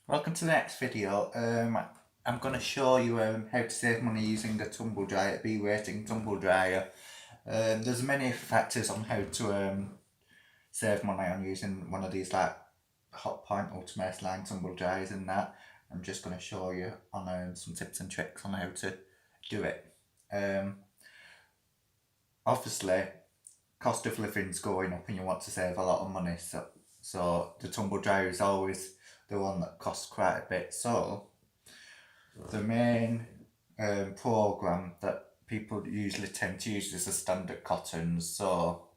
Welcome to the next video. I'm going to show you how to save money using a tumble dryer, a B-rating tumble dryer. There's many factors on how to save money on using one of these like Hot Point Ultimate line tumble dryers and that. I'm just going to show you on some tips and tricks on how to do it. Um, Obviously, cost of living's going up and you want to save a lot of money, so the tumble dryer is always the one that costs quite a bit. So the main program that people usually tend to use is the standard cottons. So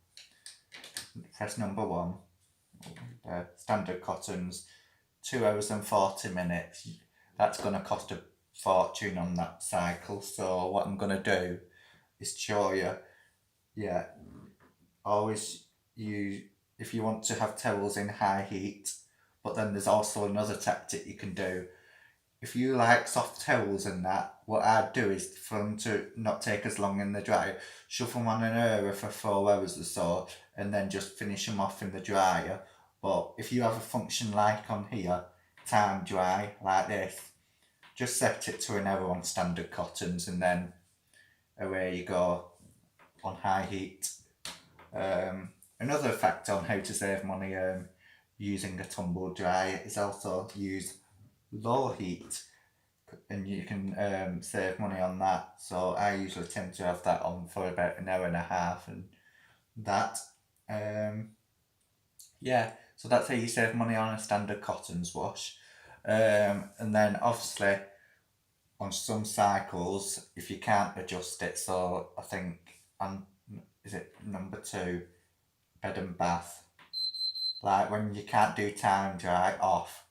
press number one, standard cottons, 2 hours and 40 minutes. That's going to cost a fortune on that cycle. So what I'm going to do is show you, yeah, always use, if you want to have towels in high heat, but then there's also another tactic you can do. If you like soft towels and that, what I'd do is for them to not take as long in the dryer, shove them on an air for 4 hours or so, and then just finish them off in the dryer. But if you have a function like on here, time dry, like this, just set it to an hour on standard cottons and then away you go on high heat. Another factor on how to save money using a tumble dryer is also use low heat, and you can save money on that. So I usually tend to have that on for about an hour and a half, and that yeah, so that's how you save money on a standard cottons wash. And then obviously on some cycles, if you can't adjust it, so I think is it number two, bed and bath, like when you can't do time dry off,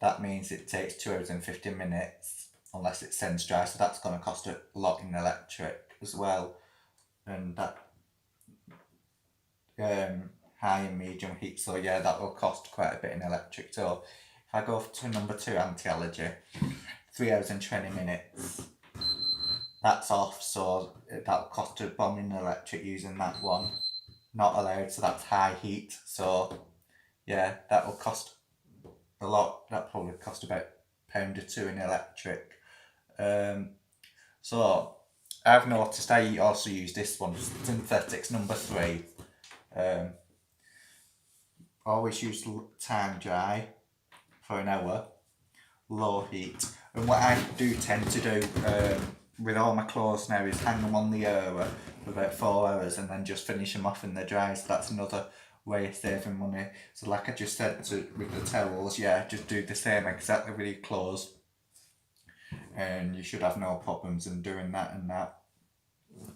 that means it takes 2 hours and 50 minutes unless it sends dry, so that's going to cost a lot in electric as well. And that high and medium heat, so yeah, that will cost quite a bit in electric. So if I go to number two, anti-allergy, 3 hours and 20 minutes, that's off, so that'll cost a bomb in electric using that one. Not allowed, so that's high heat, so yeah, that will cost a lot. That probably cost about £1 or two in electric. So I've noticed I also use this one, synthetics number three. Always use time dry for an hour, low heat. And what I do tend to do with all my clothes now is hang them on the air for about 4 hours and then just finish them off in the dry. So that's another way of saving money. So like I just said with the towels, yeah, just do the same exactly with your clothes, and you should have no problems in doing that and that.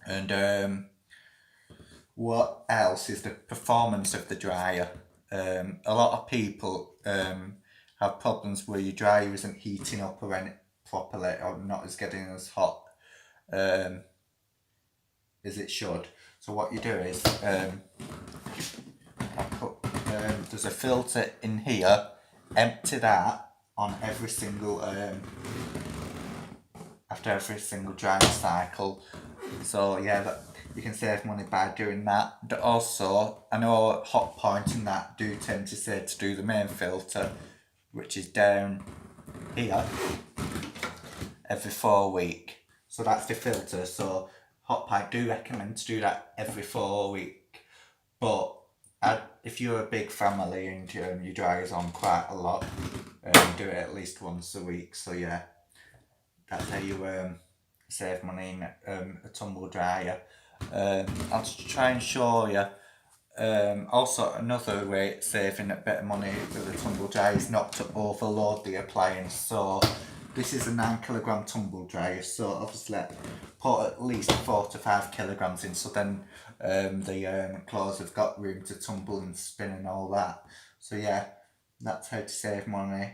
And what else is the performance of the dryer? A lot of people have problems where your dryer isn't heating up or any properly, or not as getting as hot as it should. So what you do is there's a filter in here, empty that on every single after every single drying cycle. So yeah, you can save money by doing that. But also, I know Hot Point and that do tend to say to do the main filter, which is down here, every 4 weeks. So that's the filter. So Hot Point do recommend to do that every 4 weeks. But if you're a big family and your dryer's on quite a lot, do it at least once a week. So yeah, that's how you save money in a tumble dryer. I'll just try and show you. Also, another way of saving a bit of money with a tumble dryer is not to overload the appliance. So this is a 9 kilogram tumble dryer, so obviously put at least 4 to 5 kilograms in, so then the clothes have got room to tumble and spin and all that. So yeah, that's how to save money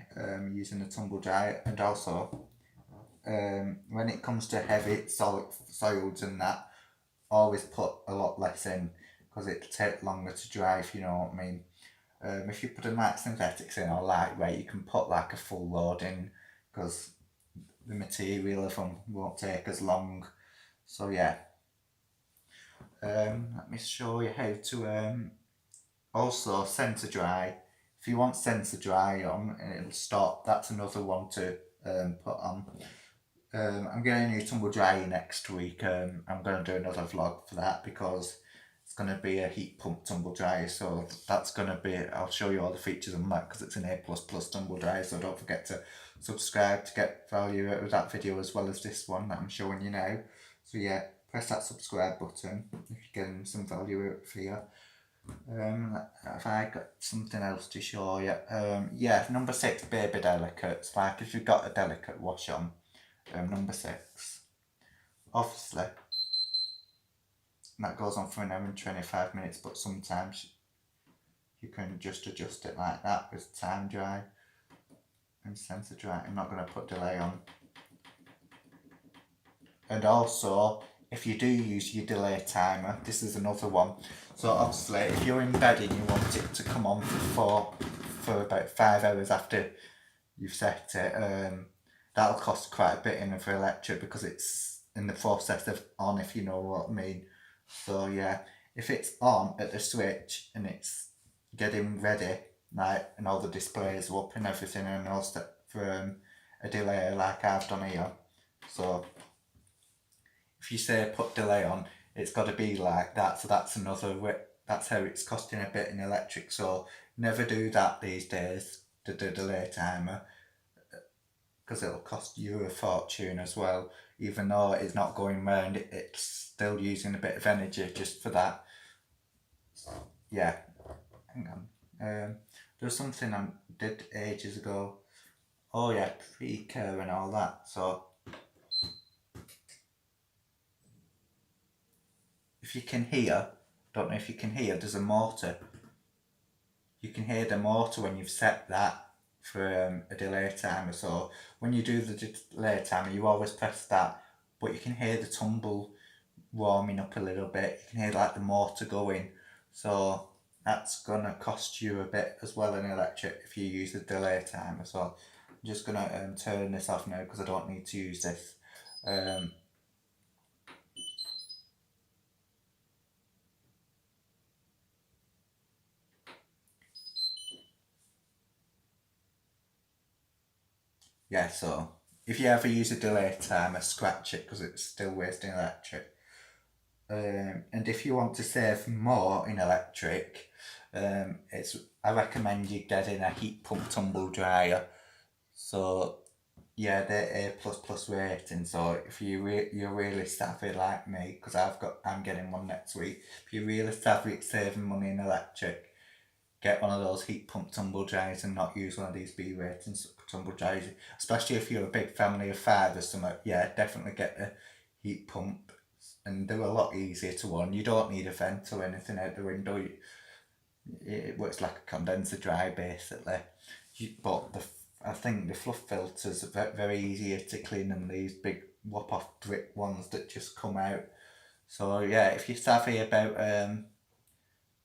using a tumble dryer. And also when it comes to heavy soils and that, always put a lot less in because it'll take longer to dry, if you know what I mean. If you put a like synthetics in or lightweight, you can put like a full load in because the material of them won't take as long. So yeah, let me show you how to also centre dry if you want sensor dry on and it'll stop, that's another one to put on. I'm getting a new tumble dryer next week. I'm going to do another vlog for that because it's going to be a heat pump tumble dryer. So that's going to be, I'll show you all the features on that because it's an A++ tumble dryer. So don't forget to subscribe to get value out of that video as well as this one that I'm showing you now. So yeah, press that subscribe button if you're getting some value out for you. Have I got something else to show you? Yeah, number 6, baby delicates. Like if you've got a delicate wash on, number 6. Obviously, that goes on for an hour and 25 minutes, but sometimes you can just adjust it like that with time dry and sensor dry. I'm not going to put delay on. And also, if you do use your delay timer, this is another one. So obviously, if you're in bed and you want it to come on for about 5 hours after you've set it, that'll cost quite a bit in for electric because it's in the process of on, if you know what I mean. So yeah, if it's on at the switch and it's getting ready, like, and all the displays are up and everything, and all that for a delay like I've done here. So if you say put delay on, it's got to be like that. So that's another way, that's how it's costing a bit in electric. So never do that these days, the delay timer, because it'll cost you a fortune as well. Even though it's not going round, it's still using a bit of energy just for that. Yeah, hang on. There's something I did ages ago. Oh yeah, pre-care and all that. So if you can hear, don't know if you can hear, there's a motor. You can hear the motor when you've set that for a delay timer. So when you do the delay timer, you always press that, but you can hear the tumble warming up a little bit. You can hear like the motor going. So that's gonna cost you a bit as well in electric if you use the delay timer. So I'm just gonna turn this off now because I don't need to use this. Yeah, so if you ever use a delay timer, scratch it because it's still wasting electric. And if you want to save more in electric, I recommend you getting a heat pump tumble dryer. So yeah, they're A++ rating. So if you're really savvy like me, because I'm getting one next week. If you're really savvy at saving money in electric, get one of those heat pump tumble dryers and not use one of these B rating tumble dryers. Especially if you're a big family of 5 or something. Yeah, definitely get the heat pump, and they're a lot easier to run. You don't need a vent or anything out the window. It works like a condenser dry basically. But I think the fluff filters are very easier to clean than these big whop off brick ones that just come out. So yeah, if you're savvy about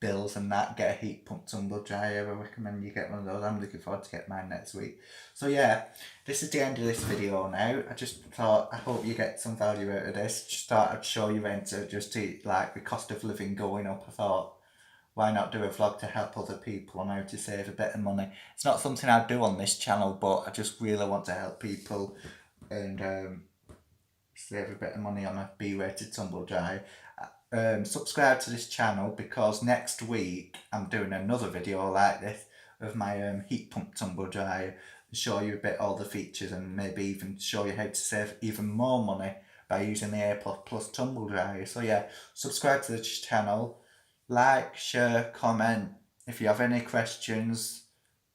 bills and that, get a heat pump tumble dryer. I recommend you get one of those. I'm looking forward to get mine next week. So yeah, this is the end of this video now. I just thought, I hope you get some value out of this. Just thought I'd show you into just to like the cost of living going up. I thought, why not do a vlog to help other people on how to save a bit of money. It's not something I do on this channel, but I just really want to help people and save a bit of money on a B-rated tumble dryer. Subscribe to this channel because next week I'm doing another video like this of my heat pump tumble dryer, show you a bit all the features and maybe even show you how to save even more money by using the A++ tumble dryer. So yeah, subscribe to this channel, like, share, comment. If you have any questions,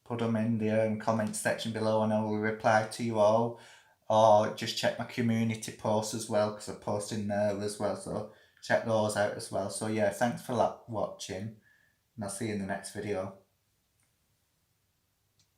put them in the comment section below and I will reply to you all. Or just check my community posts as well because I post in there as well, so check those out as well. So yeah, thanks for watching and I'll see you in the next video.